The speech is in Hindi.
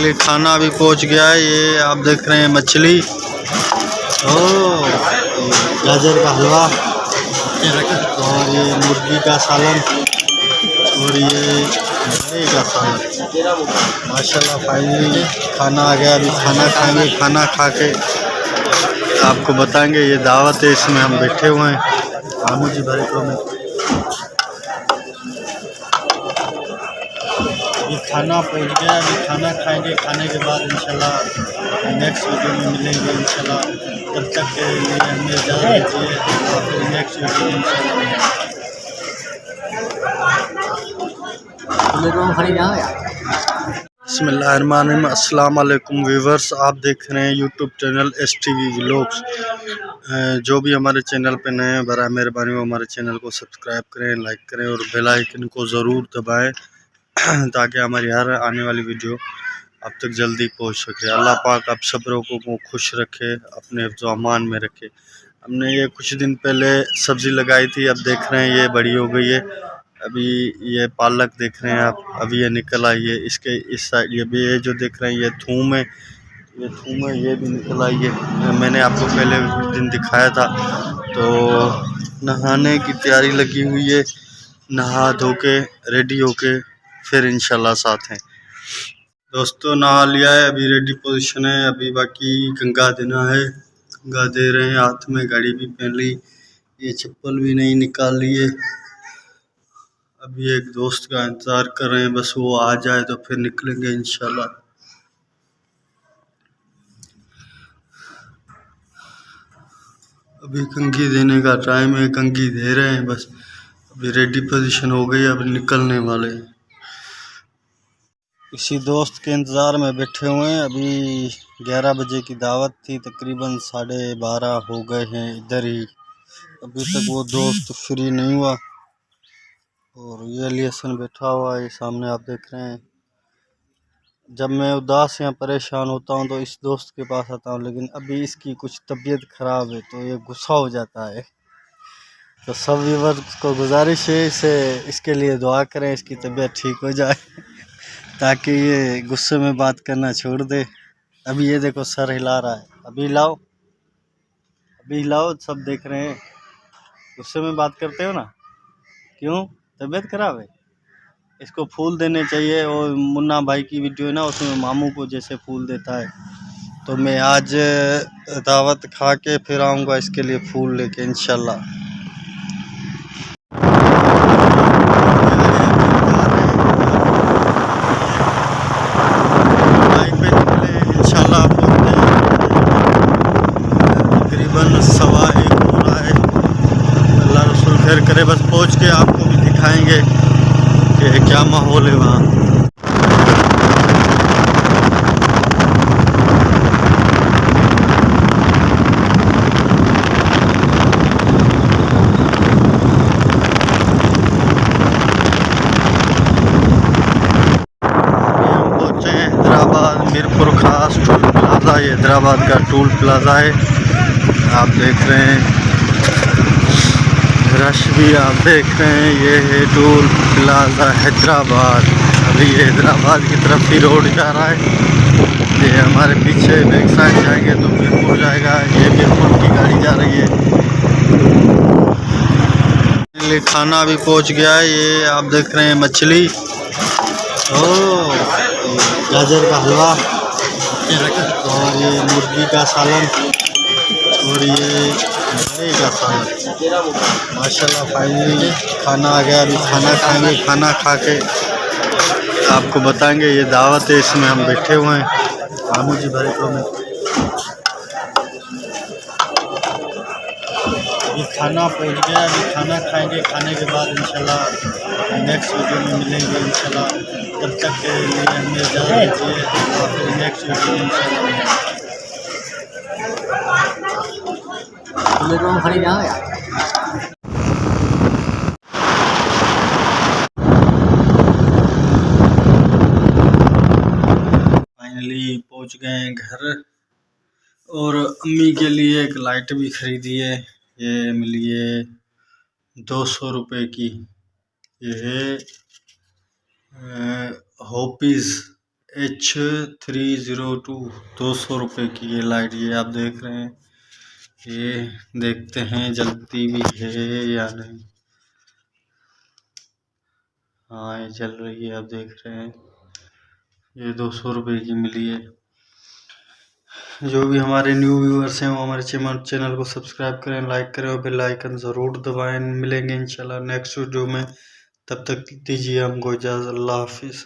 फाइनली खाना भी पहुंच गया है। ये आप देख रहे हैं मछली, गाजर का हलवा और ये मुर्गी का सालन और ये बड़े का सालन। माशाल्लाह फाइनली खाना आ गया। अभी खाना खाएंगे, खाना खा के आपको बताएंगे। ये दावत है, इसमें हम बैठे हुए हैं मामू जी भाई में। अभी खाना पहुंच गया, अभी खाना खाएंगे, खाने के बाद इंशाल्लाह नेक्स्ट वीडियो में मिलेंगे इंशाल्लाह। तब तक के लिए हमें इजाज़त दीजिए और फिर नेक्स्ट वीडियो में इंशाल्लाह। बिस्मिल्लाहिर्रहमानिर्रहीम। अस्सलाम वालेकुम व्यूवर्स, आप देख रहे हैं यूट्यूब चैनल STV व्लॉग्स। जो भी हमारे चैनल पे नए हैं, बराए मेहरबानी वो हमारे चैनल को सब्सक्राइब करें, लाइक करें और बेल आइकन को ज़रूर दबाएं ताकि हमारी हर आने वाली वीडियो आप तक जल्दी पहुंच सके। अल्लाह पाक आप सब लोगों को खुश रखे, अपने हिफ्ज़ व अमान में रखे। हमने ये कुछ दिन पहले सब्ज़ी लगाई थी, अब देख रहे हैं ये बड़ी हो गई है। अभी ये पालक देख रहे हैं आप, अभी ये निकल आई है। इसके इस साइड ये भी, ये जो देख रहे हैं ये थूम है, ये थूम है, ये भी निकल आई है। मैंने आपको पहले दिन दिखाया था। तो नहाने की तैयारी लगी हुई है, नहा धो के रेडी होके फिर इंशाल्लाह साथ हैं। दोस्तों नहा लिया है, अभी रेडी पोजीशन है। अभी बाकी गंगा देना है, गंगा दे रहे हैं, हाथ में घड़ी भी पहन ली, ये चप्पल भी नहीं निकाल लिए। अभी एक दोस्त का इंतज़ार कर रहे हैं, बस वो आ जाए तो फिर निकलेंगे इंशाल्लाह। अभी कंघी देने का टाइम है, कंघी दे रहे हैं बस। अभी रेडी पोजीशन हो गई, अब निकलने वाले हैं। किसी दोस्त के इंतज़ार में बैठे हुए हैं। अभी 11 बजे की दावत थी, तकरीबन 12:30 हो गए हैं इधर ही। अभी तक वो दोस्त फ्री नहीं हुआ और ये अली बैठा हुआ है सामने, आप देख रहे हैं। जब मैं उदास या परेशान होता हूँ तो इस दोस्त के पास आता हूँ, लेकिन अभी इसकी कुछ तबीयत ख़राब है तो ये गुस्सा हो जाता है। तो सब व्यूअर्स को गुजारिश है इसे इसके लिए दुआ करें, इसकी तबीयत ठीक हो जाए ताकि ये गुस्से में बात करना छोड़ दे। अभी ये देखो सर हिला रहा है, अभी हिलाओ, अभी हिलाओ, सब देख रहे हैं। गुस्से में बात करते हो ना, क्यों? तबीयत खराब है। इसको फूल देने चाहिए। और मुन्ना भाई की वीडियो है ना, उसमें मामू को जैसे फूल देता है, तो मैं आज दावत खा के फिर आऊँगा इसके लिए फूल लेके इंशाल्लाह। तकरीबन 1:15 हो रहा है। अल्लाह रसूल खैर करे, बस पहुँच के आपको भी दिखाएंगे कि क्या माहौल है वहाँ। हम पहुँचे हैं हैदराबाद मीरपुर खास टोल प्लाजा। ये हैदराबाद का टोल प्लाजा है, आप देख रहे हैं। रश भी आप देख रहे हैं। ये है टोल प्लाजा हैदराबाद। अभी ये हैदराबाद की तरफ ही रोड जा रहा है। ये हमारे पीछे बैक साइड जाएंगे तो मीरपुर जाएगा। ये मीरपुर की गाड़ी जा रही है। ये खाना भी पहुंच गया है। ये आप देख रहे हैं मछली, गाजर का हलवा और ये मुर्गी का सालन और ये बड़े का सालन। माशाल्लाह फाइनली खाना आ गया। अभी खाना खाएंगे, खाना खा के आपको बताएंगे। ये दावत है, इसमें हम बैठे हुए हैं मामू जी भाई में। अभी खाना पहुंच गया, अभी खाना खाएंगे, खाने के बाद इंशाल्लाह नेक्स्ट वीडियो में मिलेंगे इंशाल्लाह। तब तक के लिए हमें इजाज़त दीजिए और फिर नेक्स्ट वीडियो में इंशाल्लाह। फाइनली पहुंच गए हैं घर और अम्मी के लिए एक लाइट भी खरीदी है। ये मिली है 200 रुपये की। ये है हॉपीज़ H302 200 रुपये की ये लाइट, ये आप देख रहे हैं। ये देखते हैं जलती भी है या नहीं। हाँ, ये चल रही है, आप देख रहे हैं। ये 200 रुपये की मिली है। जो भी हमारे न्यू व्यूअर्स हैं वो हमारे चैनल को सब्सक्राइब करें, लाइक करें और बेल आइकन ज़रूर दबाएं। मिलेंगे इंशाल्लाह नेक्स्ट वीडियो में। तब तक दीजिए हमको इजाज़त। अल्लाह हाफिज़।